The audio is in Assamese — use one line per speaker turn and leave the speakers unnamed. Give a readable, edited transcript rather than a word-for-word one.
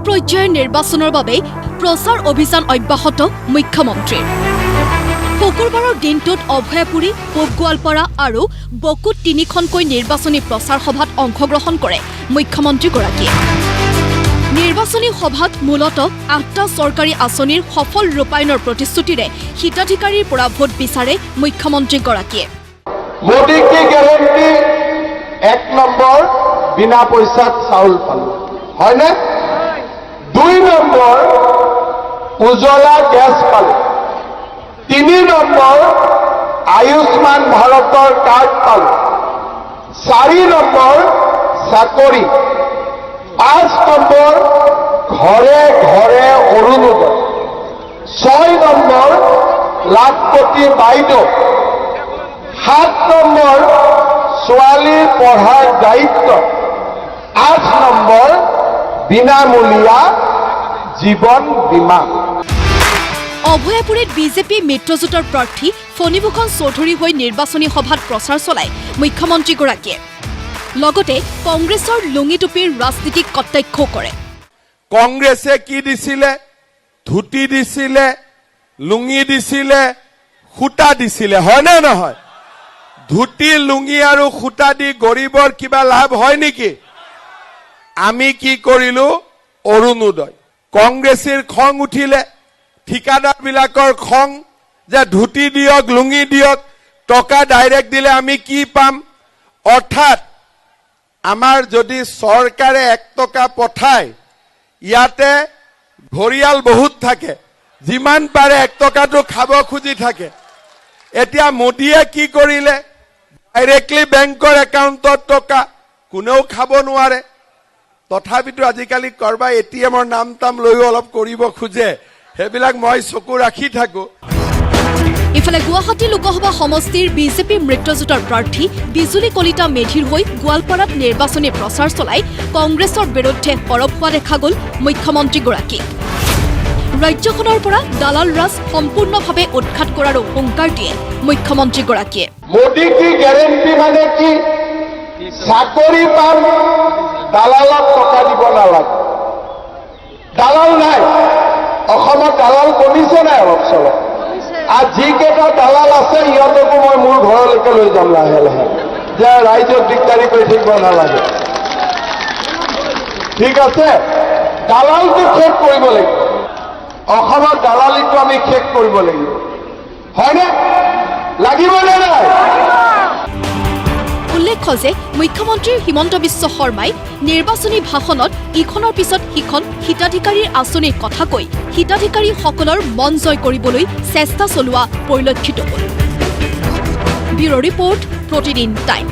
পৰ্যায়ৰ নিৰ্বাচনৰ বাবে প্ৰচাৰ অভিযান অব্যাহত মুখ্যমন্ত্ৰীৰ। শুকুৰবাৰৰ দিনটোত অভয়াপুৰী, পূব গোৱালপাৰা আৰু বকুত তিনিখনকৈ নিৰ্বাচনী প্ৰচাৰ সভাত অংশগ্ৰহণ কৰে মুখ্যমন্ত্ৰীগৰাকীয়ে। নিৰ্বাচনী সভাত মূলতঃ 8টা চৰকাৰী আঁচনিৰ সফল ৰূপায়ণৰ প্ৰতিশ্ৰুতিৰে হিতাধিকাৰীৰ পৰা ভোট বিচাৰে মুখ্যমন্ত্ৰীগৰাকীয়ে।
মোদী কি গ্যাৰেণ্টি 1 নম্বৰ বিনা পইচাত চাউল পালো হয়নে? 2 নম্বৰ উজ্জ্বলা গেছ পালো। 3 নম্বৰ আয়ুষ্মান ভাৰতৰ কাৰ্ড পালো। 4 নম্বৰ চাকৰি। 5 নম্বৰ ঘৰে ঘৰে অৰুণোদয়। 6 নম্বৰ লাখপতি বাইদেউ। 7 নম্বৰ ছোৱালীৰ পঢ়াৰ দায়িত্ব। 8 নম্বৰ বিনামূলীয়া জীৱন বীমা।
অভয়াপুৰীত বিজেপি মিত্ৰজোঁটৰ প্ৰাৰ্থী ফণীভূষণ চৌধুৰী হৈ নিৰ্বাচনী সভাত প্ৰচাৰ চলায় মুখ্যমন্ত্ৰীগৰাকীয়ে। লগতে কংগ্ৰেছৰ লুঙি টুপিৰ ৰাজনীতিক কটাক্ষও কৰে।
কংগ্ৰেছে কি দিছিলে? ধুতি দিছিলে, লুঙি দিছিলে, সূতা দিছিলে, হয়নে নহয়? ধুতি, লুঙি আৰু সূতা দি গৰীবৰ কিবা লাভ হয় নেকি? আমি কি কৰিলো? অৰুণোদয়। কংগ্ৰেছীৰ খং উঠিলে, ঠিকাদাৰ বিলাকৰ খং যে ধুতি দিয়ক, লুঙি দিয়ক, টকা ডাইৰেক্ট দিলে আমি কি পাম? অৰ্থাৎ আমাৰ যদি চৰকাৰে 1 টকা পঠায়, ইয়াতে ঘৰিয়াল বহুত থাকে, যিমান পাৰে 1 টকাটো খাব খুজি থাকে। এতিয়া মোদীয়ে কি কৰিলে? ডাইৰেক্টলি বেংকৰ একাউণ্টত টকা, কোনেও খাব নোৱাৰে। তথাপিতো আজিকালি কৰবাই এটিএমৰ নাম তাম লৈও অলপ কৰিব খোজে, সেইবিলাক মই চকু ৰাখি থাকো।
ইফালে গুৱাহাটী লোকসভা সমষ্টিৰ বিজেপি মিত্ৰজোঁটৰ প্ৰাৰ্থী বিজুলী কলিতা মেধিৰ হৈ গোৱালপাৰাত নিৰ্বাচনী প্ৰচাৰ চলাই কংগ্ৰেছৰ বিৰুদ্ধে সৰব হোৱা দেখা গ'ল মুখ্যমন্ত্ৰীগৰাকী। ৰাজ্যখনৰ পৰা দালাল ৰাজ সম্পূৰ্ণভাৱে উৎখাত কৰাৰো হুংকাৰ দিয়ে মুখ্যমন্ত্ৰীগৰাকীয়ে।
মোদী কি গ্যাৰেণ্টি মানে কি? চাকৰি পাম, দালালক টকা দিব নালাগে। দালাল নাই অসমত। দালাল কমিছে নাই অলপ চলপ? আৰু যিকেইটা দালাল আছে সিহঁতকো মই মোৰ ঘৰলৈকে লৈ যাম লাহে লাহে, যে ৰাইজক দিগদাৰি কৰি থাকিব নালাগে। ঠিক আছে, দালালটো শেষ কৰিব লাগিব। অসমত দালালিটো আমি শেষ কৰিব লাগিব, হয়নে? লাগিবনে নাই?
উল্লেখ্য যে মুখ্যমন্ত্ৰী হিমন্ত বিশ্ব শৰ্মাই নিৰ্বাচনী ভাষণত ইখনৰ পিছত সিখন হিতাধিকাৰীৰ আঁচনিৰ কথা কৈ হিতাধিকাৰীসকলৰ মন জয় কৰিবলৈ চেষ্টা চলোৱা পৰিলক্ষিত হ'ল। ব্যুৰ' ৰিপৰ্ট, প্ৰতিদিন টাইম।